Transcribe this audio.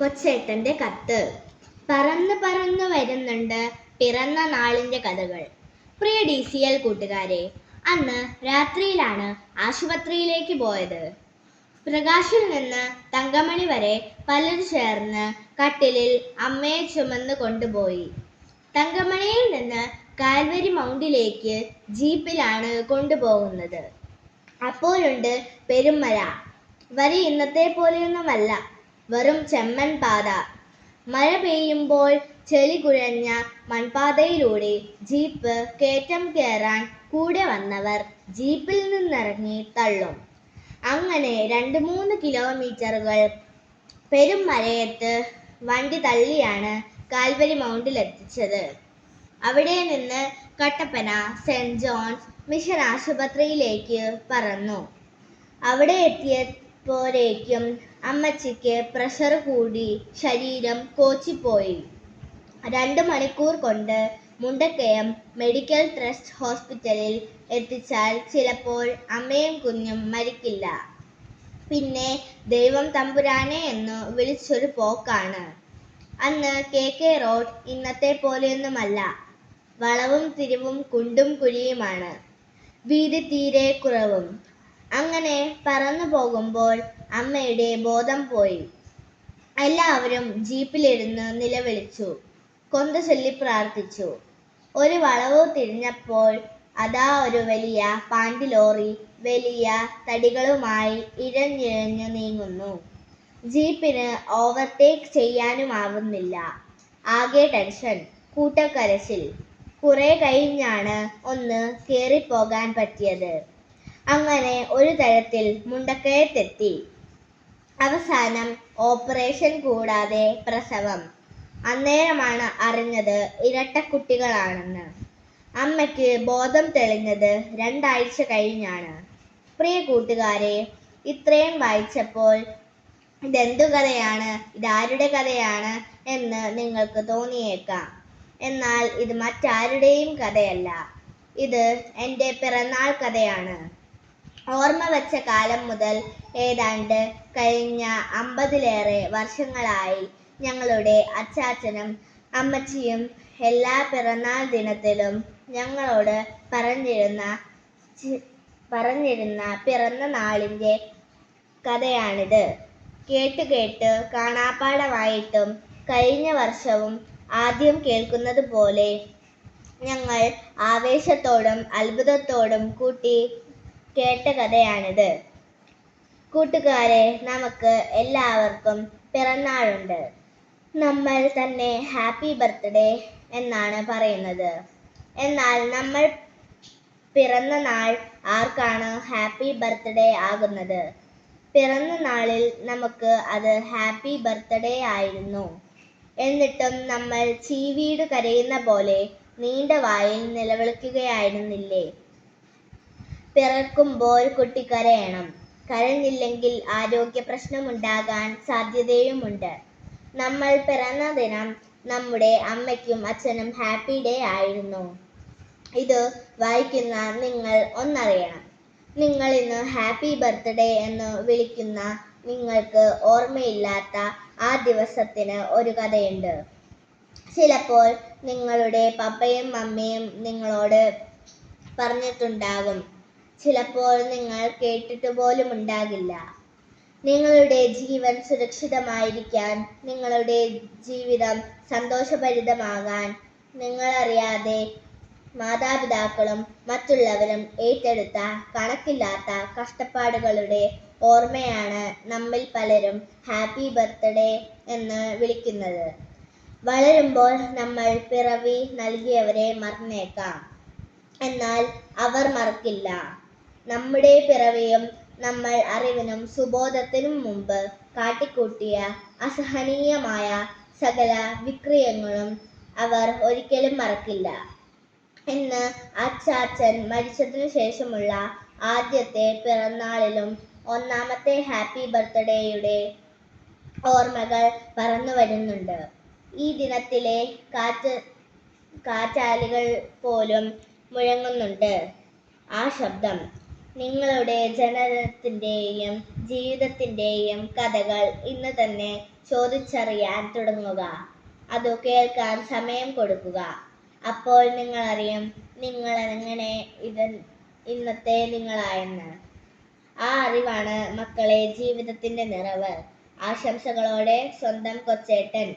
കൊച്ചേട്ടന്റെ കത്ത്. പറന്ന് പറന്നു വരുന്നുണ്ട് പിറന്ന നാളിന്റെ കഥകൾ. പ്രിയ DCL കൂട്ടുകാരെ, അന്ന് രാത്രിയിലാണ് ആശുപത്രിയിലേക്ക് പോയത്. പ്രകാശിൽ നിന്ന് തങ്കമണി വരെ പലരും ചേർന്ന് കട്ടിലിൽ അമ്മയെ ചുമന്ന് കൊണ്ടുപോയി. തങ്കമണിയിൽ നിന്ന് കാൽവരി മൗണ്ടിലേക്ക് ജീപ്പിലാണ് കൊണ്ടുപോകുന്നത്. അപ്പോഴുണ്ട് പെരുമഴ. വരി ഇന്നത്തെ പോലെയൊന്നുമല്ല, വെറും ചെമ്മൺ പാത. മഴ പെയ്യുമ്പോൾ ചെളി കുഴഞ്ഞ മൺപാതയിലൂടെ ജീപ്പ് കയറ്റം കയറാൻ കൂടെ വന്നവർ ജീപ്പിൽ നിന്നിറങ്ങി തള്ളും. അങ്ങനെ 2-3 കിലോമീറ്ററുകൾ പെരും മഴയത്ത് വണ്ടി തള്ളിയാണ് കാൽവരി മൗണ്ടിലെത്തിച്ചത്. അവിടെ നിന്ന് കട്ടപ്പന സെന്റ് ജോൺസ് മിഷൻ ആശുപത്രിയിലേക്ക് പറന്നു. അവിടെ എത്തിയപ്പോഴേക്കും അമ്മച്ചിക്ക് പ്രഷർ കൂടി ശരീരം കോച്ചിപ്പോയി. 2 മണിക്കൂർ കൊണ്ട് മുണ്ടക്കയം മെഡിക്കൽ ട്രസ്റ്റ് ഹോസ്പിറ്റലിൽ എത്തിച്ചാൽ ചിലപ്പോൾ അമ്മയും കുഞ്ഞും മരിക്കില്ല. പിന്നെ ദൈവം തമ്പുരാനെ എന്ന് വിളിച്ചൊരു പോക്കാണ്. അന്ന് KK റോഡ് ഇന്നത്തെ പോലെയൊന്നുമല്ല. വളവും തിരിവും കുണ്ടും കുഴിയുമാണ്, വീതി തീരെ കുറവും. അങ്ങനെ പറന്നു പോകുമ്പോൾ അമ്മയുടെ ബോധം പോയി. എല്ലാവരും ജീപ്പിലിരുന്ന് നിലവിളിച്ചു, കൊന്ത ചൊല്ലി പ്രാർത്ഥിച്ചു. ഒരു വളവ് തിരിഞ്ഞപ്പോൾ അതാ ഒരു വലിയ പാണ്ടി ലോറി വലിയ തടികളുമായി ഇഴഞ്ഞിഴഞ്ഞ് നീങ്ങുന്നു. ജീപ്പിന് ഓവർടേക്ക് ചെയ്യാനുമാവുന്നില്ല. ആകെ ടെൻഷൻ, കൂട്ടക്കരച്ചിൽ. കുറെ കഴിഞ്ഞാണ് ഒന്ന് കേറിപ്പോകാൻ പറ്റിയത്. അങ്ങനെ ഒരു തരത്തിൽ മുണ്ടക്കയത്തെത്തി. അവസാനം ഓപ്പറേഷൻ കൂടാതെ പ്രസവം. അന്നേരമാണ് അറിഞ്ഞത് ഇരട്ടക്കുട്ടികളാണെന്ന്. അമ്മയ്ക്ക് ബോധം തെളിഞ്ഞത് 2 ആഴ്ച കഴിഞ്ഞാണ്. പ്രിയ കൂട്ടുകാരെ, ഇത്രയും വായിച്ചപ്പോൾ ഇതെന്തു കഥയാണ്, ഇതാരുടെ കഥയാണ് എന്ന് നിങ്ങൾക്ക് തോന്നിയേക്കാം. എന്നാൽ ഇത് മറ്റാരുടെയും കഥയല്ല. ഇത് എൻ്റെ പിറന്നാൾ കഥയാണ്. ഓർമ്മ വച്ച കാലം മുതൽ ഏതാണ്ട് കഴിഞ്ഞ 50-ലേറെ വർഷങ്ങളായി ഞങ്ങളുടെ അച്ചാച്ചനും അമ്മച്ചിയും എല്ലാ പിറന്നാൾ ദിനത്തിലും ഞങ്ങളോട് പറഞ്ഞിരുന്ന പിറന്ന നാളിൻ്റെ കഥയാണിത്. കേട്ട് കേട്ട് കാണാപ്പാടമായിട്ടും കഴിഞ്ഞ വർഷവും ആദ്യം കേൾക്കുന്നത് പോലെ ഞങ്ങൾ ആവേശത്തോടും അത്ഭുതത്തോടും കൂട്ടി കേട്ട കഥയാണിത്. കൂട്ടുകാരെ, നമുക്ക് എല്ലാവർക്കും പിറന്നാളുണ്ട്. നമ്മൾ തന്നെ ഹാപ്പി ബർത്ത്ഡേ എന്നാണ് പറയുന്നത്. എന്നാൽ നമ്മൾ പിറന്ന നാൾ ആർക്കാണ് ഹാപ്പി ബർത്ത്ഡേ ആകുന്നത്? പിറന്ന നാളിൽ നമുക്ക് അത് ഹാപ്പി ബർത്ത്ഡേ ആയിരുന്നു. എന്നിട്ടും നമ്മൾ ചീവീട് കരയുന്ന പോലെ നീണ്ട വായിൽ നിലവിളിക്കുകയായിരുന്നില്ലേ? പിറക്കുമ്പോൾ കുട്ടി കരയണം. കരഞ്ഞില്ലെങ്കിൽ ആരോഗ്യ പ്രശ്നമുണ്ടാകാൻ സാധ്യതയുമുണ്ട്. നമ്മൾ പിറന്ന ദിനം നമ്മുടെ അമ്മയ്ക്കും അച്ഛനും ഹാപ്പി ഡേ ആയിരുന്നു. ഇത് വായിക്കുന്ന നിങ്ങൾ ഒന്നറിയണം. നിങ്ങൾ ഇന്ന് ഹാപ്പി ബർത്ത്ഡേ എന്ന് വിളിക്കുന്ന നിങ്ങൾക്ക് ഓർമ്മയില്ലാത്ത ആ ദിവസത്തിന് ഒരു കഥയുണ്ട്. ചിലപ്പോൾ നിങ്ങളുടെ പപ്പയും മമ്മിയും നിങ്ങളോട് പറഞ്ഞിട്ടുണ്ടാകും. ചിലപ്പോൾ നിങ്ങൾ കേട്ടിട്ട് പോലും ഉണ്ടാകില്ല. നിങ്ങളുടെ ജീവൻ സുരക്ഷിതമായിരിക്കാൻ, നിങ്ങളുടെ ജീവിതം സന്തോഷഭരിതമാകാൻ നിങ്ങളറിയാതെ മാതാപിതാക്കളും മറ്റുള്ളവരും ഏറ്റെടുത്ത കണക്കില്ലാത്ത കഷ്ടപ്പാടുകളുടെ ഓർമ്മയാണ് നമ്മിൽ പലരും ഹാപ്പി ബർത്ത്ഡേ എന്ന് വിളിക്കുന്നത്. വളരുമ്പോൾ നമ്മൾ പിറവി നൽകിയവരെ മറന്നേക്കാം, എന്നാൽ അവർ മറക്കില്ല. നമ്മുടെ പിറവിയും നമ്മൾ അറിവിനും സുബോധത്തിനും മുമ്പ് കാട്ടിക്കൂട്ടിയ അസഹനീയമായ സകല വിക്രിയങ്ങളും അവർ ഒരിക്കലും മറക്കില്ല. ഇന്ന് അച്ചാച്ചൻ മരിച്ചതിനു ശേഷമുള്ള ആദ്യത്തെ പിറന്നാളിലും ഒന്നാമത്തെ ഹാപ്പി ബർത്ത്ഡേയുടെ ഓർമ്മകൾ പറന്നു വരുന്നുണ്ട്. ഈ ദിനത്തിലെ കാറ്റാലികൾ പോലും മുഴങ്ങുന്നുണ്ട്. ആ ശബ്ദം നിങ്ങളുടെ ജനനത്തിൻ്റെയും ജീവിതത്തിൻ്റെയും കഥകൾ ഇന്ന് തന്നെ ചോദിച്ചറിയാൻ തുടങ്ങുക. അതു കേൾക്കാൻ സമയം കൊടുക്കുക. അപ്പോൾ നിങ്ങൾ അറിയും നിങ്ങൾ എങ്ങനെ ഇന്നത്തെ നിങ്ങളായെന്ന്. ആ അറിവാണ് മക്കളെ ജീവിതത്തിന്റെ നിറവ്. ആശംസകളോടെ സ്വന്തം കൊച്ചേട്ടൻ.